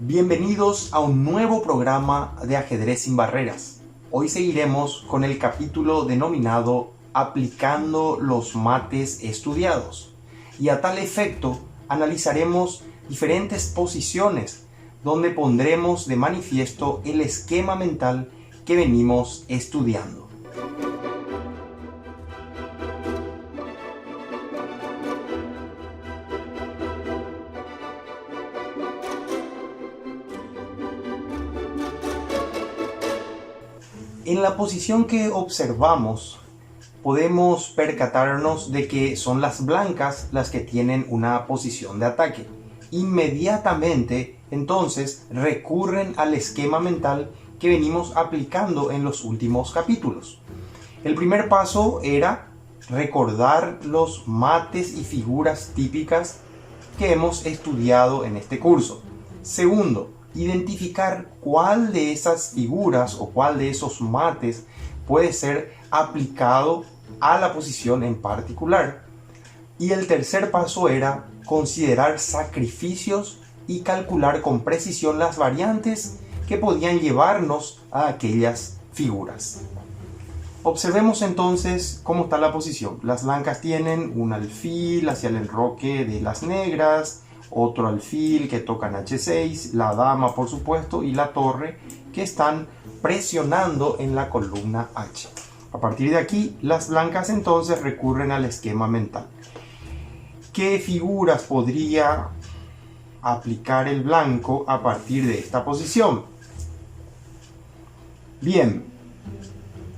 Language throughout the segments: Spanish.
Bienvenidos a un nuevo programa de Ajedrez sin Barreras. Hoy seguiremos con el capítulo denominado Aplicando los mates estudiados. Y a tal efecto analizaremos diferentes posiciones donde pondremos de manifiesto el esquema mental que venimos estudiando. En la posición que observamos, podemos percatarnos de que son las blancas las que tienen una posición de ataque. Inmediatamente, entonces, recurren al esquema mental que venimos aplicando en los últimos capítulos. El primer paso era recordar los mates y figuras típicas que hemos estudiado en este curso. Segundo, identificar cuál de esas figuras o cuál de esos mates puede ser aplicado a la posición en particular. Y el tercer paso era considerar sacrificios y calcular con precisión las variantes que podían llevarnos a aquellas figuras. Observemos entonces cómo está la posición. Las blancas tienen un alfil hacia el enroque de las negras, otro alfil que toca en H6, la dama por supuesto y la torre que están presionando en la columna H. A partir de aquí, las blancas entonces recurren al esquema mental. ¿Qué figuras podría aplicar el blanco a partir de esta posición? Bien,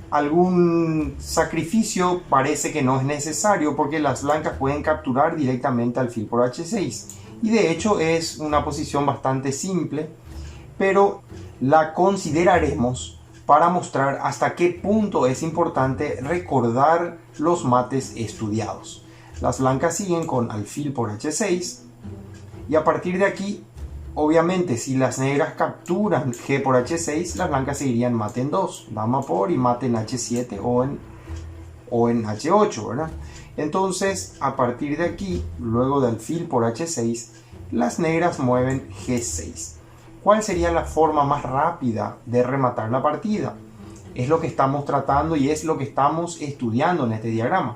algún sacrificio parece que no es necesario porque las blancas pueden capturar directamente alfil por H6. Y de hecho es una posición bastante simple, pero la consideraremos para mostrar hasta qué punto es importante recordar los mates estudiados. Las blancas siguen con alfil por H6 y a partir de aquí, obviamente, si las negras capturan G por H6, las blancas seguirían mate en 2, dama por y mate en H7 o en H8, ¿verdad? Entonces, a partir de aquí, luego de alfil por H6, las negras mueven G6. ¿Cuál sería la forma más rápida de rematar la partida? Es lo que estamos tratando y es lo que estamos estudiando en este diagrama.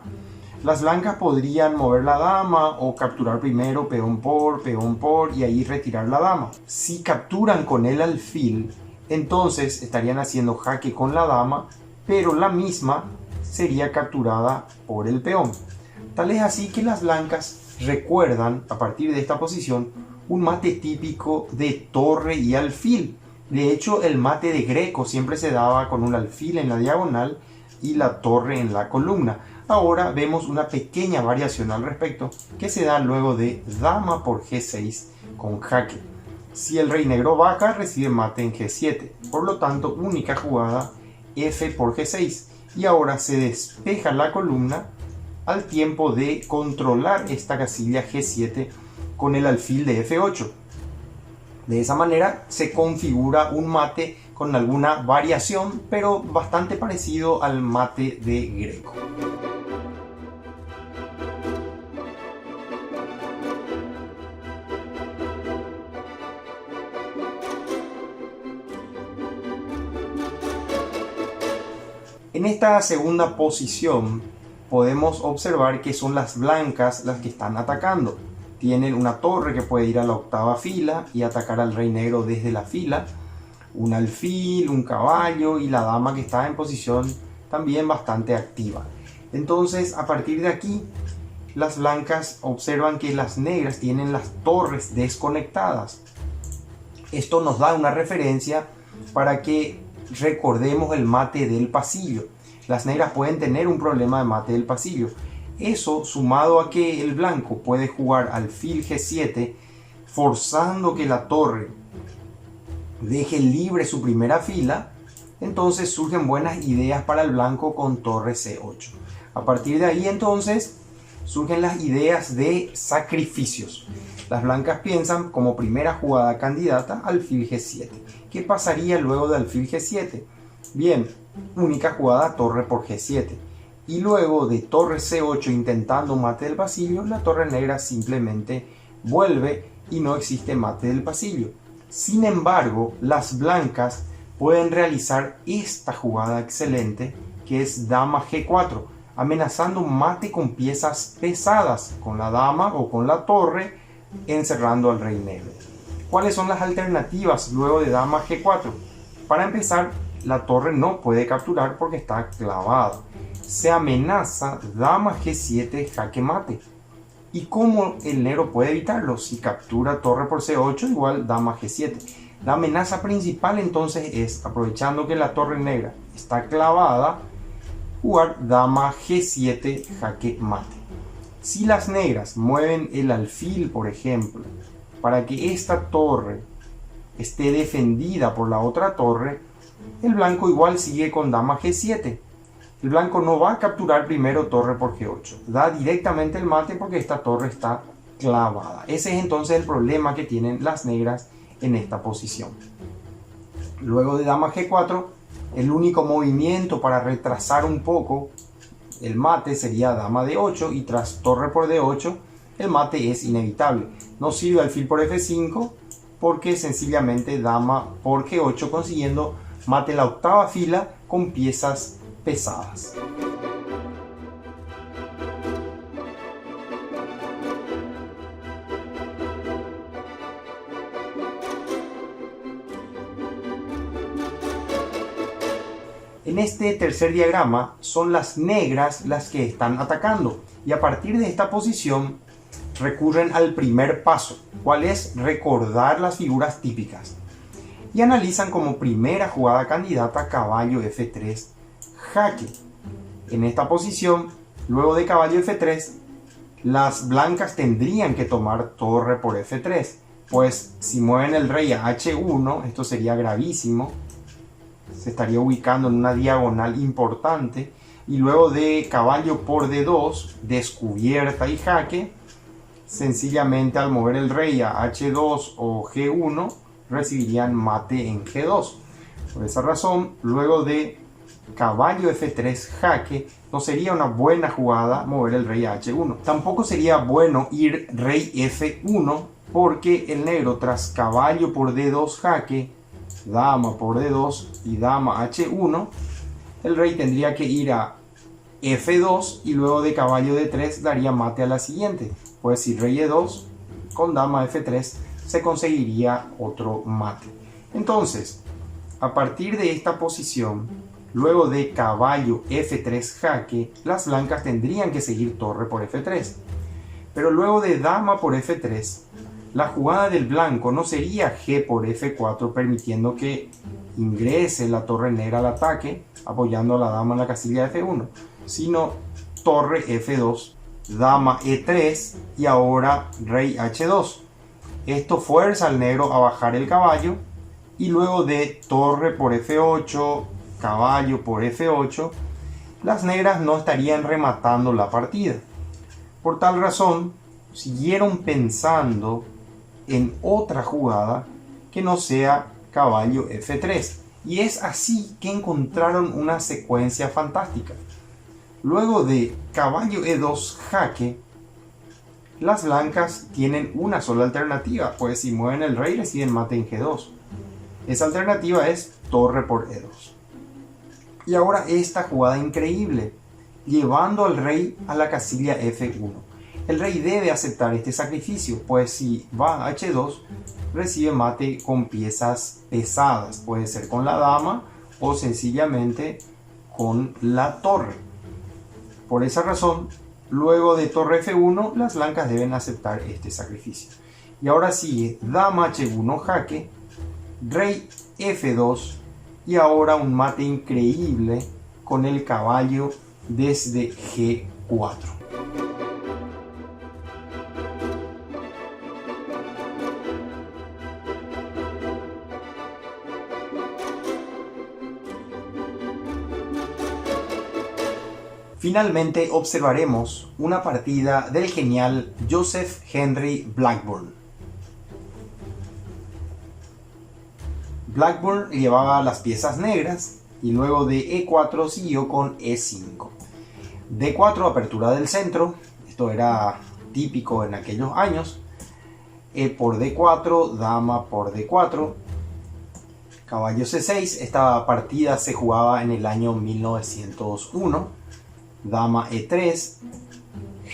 Las blancas podrían mover la dama o capturar primero peón por y ahí retirar la dama. Si capturan con el alfil, entonces estarían haciendo jaque con la dama, pero la misma sería capturada por el peón. Tal es así que las blancas recuerdan, a partir de esta posición, un mate típico de torre y alfil. De hecho, el mate de Greco siempre se daba con un alfil en la diagonal y la torre en la columna. Ahora vemos una pequeña variación al respecto, que se da luego de dama por G6 con jaque. Si el rey negro baja, recibe mate en G7. Por lo tanto, única jugada F por G6. Y ahora se despeja la columna al tiempo de controlar esta casilla G7 con el alfil de F8. De esa manera se configura un mate con alguna variación, pero bastante parecido al mate de Greco. En esta segunda posición podemos observar que son las blancas las que están atacando. Tienen una torre que puede ir a la octava fila y atacar al rey negro desde la fila, un alfil, un caballo y la dama que está en posición también bastante activa. Entonces, a partir de aquí, las blancas observan que las negras tienen las torres desconectadas. Esto nos da una referencia para que recordemos el mate del pasillo. Las negras pueden tener un problema de mate del pasillo. Eso, sumado a que el blanco puede jugar alfil G7, forzando que la torre deje libre su primera fila, entonces surgen buenas ideas para el blanco con torre C8. A partir de ahí, entonces, surgen las ideas de sacrificios. Las blancas piensan como primera jugada candidata alfil G7. ¿Qué pasaría luego de alfil G7? Bien, única jugada torre por G7. Y luego de torre C8 intentando mate del pasillo, la torre negra simplemente vuelve y no existe mate del pasillo. Sin embargo, las blancas pueden realizar esta jugada excelente que es dama G4, amenazando mate con piezas pesadas, con la dama o con la torre, encerrando al rey negro. ¿Cuáles son las alternativas luego de dama G4? Para empezar, la torre no puede capturar porque está clavada. Se amenaza dama G7 jaque mate. ¿Y cómo el negro puede evitarlo? Si captura torre por C8 igual dama G7. La amenaza principal entonces es, aprovechando que la torre negra está clavada, jugar dama G7 jaque mate. Si las negras mueven el alfil, por ejemplo, para que esta torre esté defendida por la otra torre, el blanco igual sigue con dama G7. El blanco no va a capturar primero torre por G8, da directamente el mate porque esta torre está clavada. Ese es entonces el problema que tienen las negras en esta posición. Luego de dama G4, el único movimiento para retrasar un poco el mate sería dama D8, y tras torre por D8 el mate es inevitable. No sirve alfil por F5 porque sencillamente dama por G8, consiguiendo mate la octava fila con piezas pesadas. En este tercer diagrama son las negras las que están atacando, y a partir de esta posición recurren al primer paso, cual es recordar las figuras típicas, y analizan como primera jugada candidata caballo F3 jaque. En esta posición, luego de caballo F3, las blancas tendrían que tomar torre por F3, pues si mueven el rey a H1, esto sería gravísimo, se estaría ubicando en una diagonal importante, y luego de caballo por D2, descubierta y jaque, sencillamente al mover el rey a H2 o G1, recibirían mate en G2. Por esa razón, luego de caballo F3 jaque, no sería una buena jugada mover el rey a H1. Tampoco sería bueno ir rey F1, porque el negro tras caballo por D2 jaque, dama por D2 y dama H1, el rey tendría que ir a F2 y luego de caballo D3 daría mate a la siguiente. Pues si rey E2 con dama F3 se conseguiría otro mate. Entonces, a partir de esta posición, luego de caballo F3 jaque, las blancas tendrían que seguir torre por F3. Pero luego de dama por F3, la jugada del blanco no sería G por F4, permitiendo que ingrese la torre negra al ataque, apoyando a la dama en la casilla de F1, sino torre F2, dama E3 y ahora rey H2. Esto fuerza al negro a bajar el caballo, y luego de torre por F8, caballo por F8, las negras no estarían rematando la partida. Por tal razón, siguieron pensando en otra jugada que no sea caballo F3, y es así que encontraron una secuencia fantástica. Luego de caballo E2 jaque, las blancas tienen una sola alternativa, pues si mueven el rey reciben mate en G2. Esa alternativa es torre por E2. Y ahora esta jugada increíble, llevando al rey a la casilla F1. El rey debe aceptar este sacrificio, pues si va a H2 recibe mate con piezas pesadas, puede ser con la dama o sencillamente con la torre. Por esa razón, luego de torre F1, las blancas deben aceptar este sacrificio. Y ahora sigue dama H1 jaque, rey F2 y ahora un mate increíble con el caballo desde G4. Finalmente observaremos una partida del genial Joseph Henry Blackburne. Blackburne llevaba las piezas negras y luego de E4 siguió con E5. D4, apertura del centro, esto era típico en aquellos años. E por D4, dama por D4, caballo C6. Esta partida se jugaba en el año 1901. Dama E3,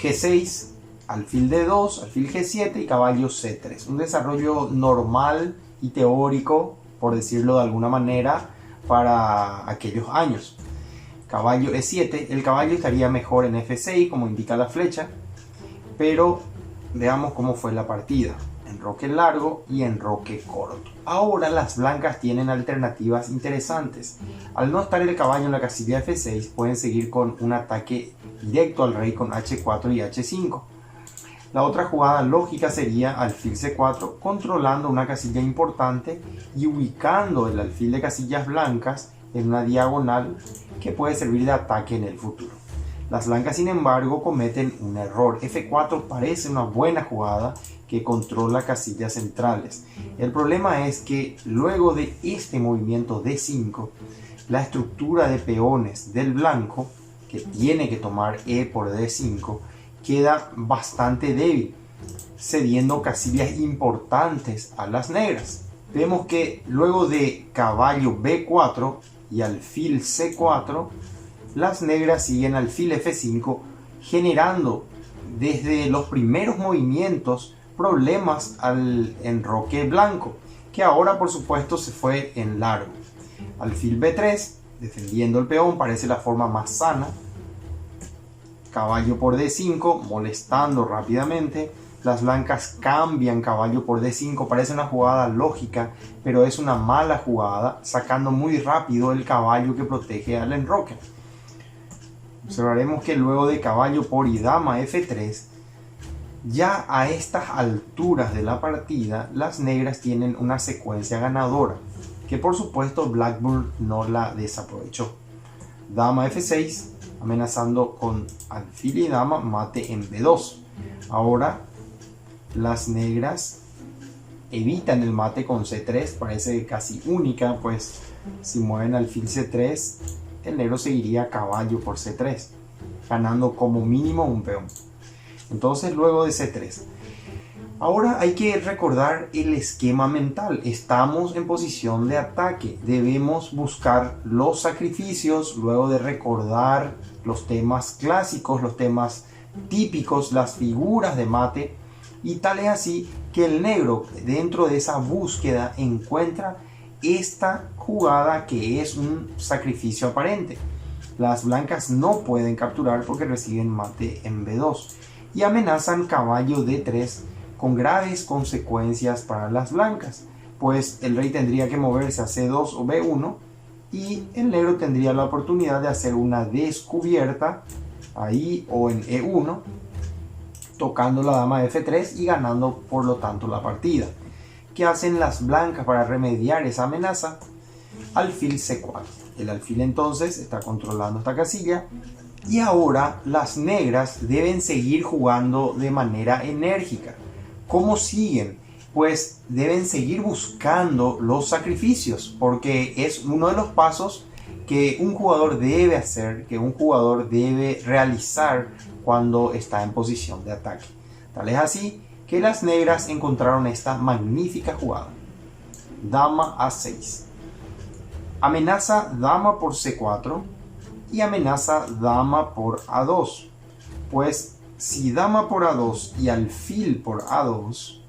G6, alfil D2, alfil G7 y caballo C3. Un desarrollo normal y teórico, por decirlo de alguna manera, para aquellos años. Caballo E7, el caballo estaría mejor en F6, como indica la flecha, pero veamos cómo fue la partida. Enroque largo y enroque corto. Ahora las blancas tienen alternativas interesantes. Al no estar el caballo en la casilla F6, pueden seguir con un ataque directo al rey con H4 y H5. La otra jugada lógica sería alfil C4, controlando una casilla importante y ubicando el alfil de casillas blancas en una diagonal que puede servir de ataque en el futuro. Las blancas, sin embargo, cometen un error. F4 parece una buena jugada que controla casillas centrales. El problema es que luego de este movimiento D5, la estructura de peones del blanco, que tiene que tomar E por D5, queda bastante débil, cediendo casillas importantes a las negras. Vemos que luego de caballo B4 y alfil C4, las negras siguen alfil F5, generando desde los primeros movimientos problemas al enroque blanco, que ahora por supuesto se fue en largo. Alfil B3, defendiendo el peón, parece la forma más sana. Caballo por D5, molestando rápidamente. Las blancas cambian caballo por D5, parece una jugada lógica, pero es una mala jugada, sacando muy rápido el caballo que protege al enroque. Observaremos que luego de caballo por y dama F3, ya a estas alturas de la partida, las negras tienen una secuencia ganadora, que por supuesto Blackburn no la desaprovechó. Dama F6, amenazando con alfil y dama, mate en B2. Ahora las negras evitan el mate con C3, parece casi única, pues si mueven alfil C3, el negro seguiría caballo por C3, ganando como mínimo un peón. Entonces luego de C3, ahora hay que recordar el esquema mental. Estamos en posición de ataque, debemos buscar los sacrificios luego de recordar los temas clásicos, los temas típicos, las figuras de mate, y tal es así que el negro, dentro de esa búsqueda, encuentra esta jugada que es un sacrificio aparente. Las blancas no pueden capturar porque reciben mate en B2 y amenazan caballo D3 con graves consecuencias para las blancas, pues el rey tendría que moverse a C2 o B1 y el negro tendría la oportunidad de hacer una descubierta ahí o en E1, tocando la dama F3 y ganando por lo tanto la partida. ¿Qué hacen las blancas para remediar esa amenaza? Alfil C4. El alfil entonces está controlando esta casilla y ahora las negras deben seguir jugando de manera enérgica. ¿Cómo siguen? Pues deben seguir buscando los sacrificios, porque es uno de los pasos que un jugador debe hacer, que un jugador debe realizar cuando está en posición de ataque. Tal es así que las negras encontraron esta magnífica jugada. Dama A6. Amenaza dama por C4 y amenaza dama por A2. Pues si dama por A2 y alfil por A2,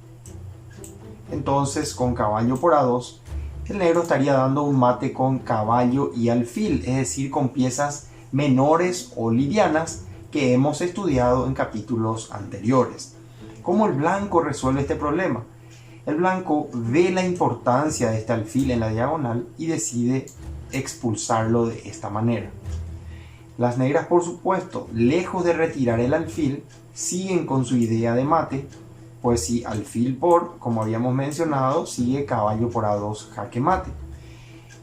entonces con caballo por A2, el negro estaría dando un mate con caballo y alfil, es decir, con piezas menores o livianas que hemos estudiado en capítulos anteriores. ¿Cómo el blanco resuelve este problema? El blanco ve la importancia de este alfil en la diagonal y decide expulsarlo de esta manera. Las negras, por supuesto, lejos de retirar el alfil, siguen con su idea de mate, pues si alfil por, como habíamos mencionado, sigue caballo por A2 jaque mate.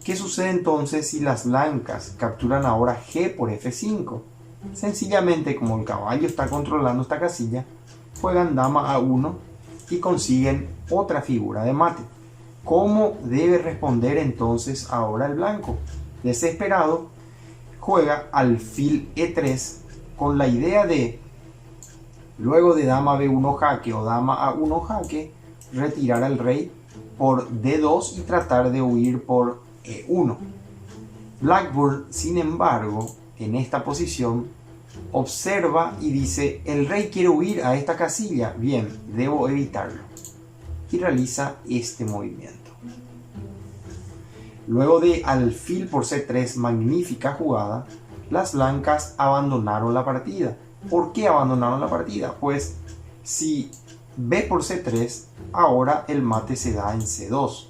¿Qué sucede entonces si las blancas capturan ahora G por F5? Sencillamente, como el caballo está controlando esta casilla, juegan dama A1 y consiguen otra figura de mate. ¿Cómo debe responder entonces ahora el blanco? Desesperado, juega alfil E3 con la idea de, luego de dama B1 jaque o dama A1 jaque, retirar al rey por D2 y tratar de huir por E1. Blackburn, sin embargo, en esta posición, observa y dice: el rey quiere huir a esta casilla, bien, debo evitarlo. Y realiza este movimiento. Luego de alfil por C3, magnífica jugada, las blancas abandonaron la partida. ¿Por qué abandonaron la partida? Pues si B por C3, ahora el mate se da en C2.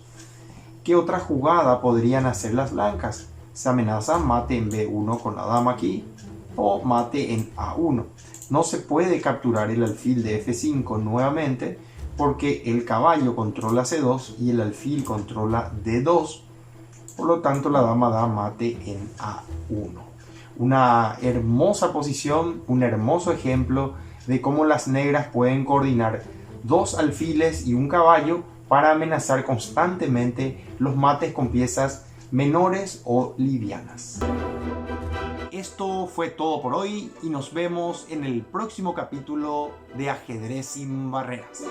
¿Qué otra jugada podrían hacer las blancas? Se amenaza mate en B1 con la dama aquí, o mate en A1. No se puede capturar el alfil de F5 nuevamente porque el caballo controla C2 y el alfil controla D2. Por lo tanto, la dama da mate en A1. Una hermosa posición, un hermoso ejemplo de cómo las negras pueden coordinar dos alfiles y un caballo para amenazar constantemente los mates con piezas menores o livianas. Esto fue todo por hoy y nos vemos en el próximo capítulo de Ajedrez sin Barreras.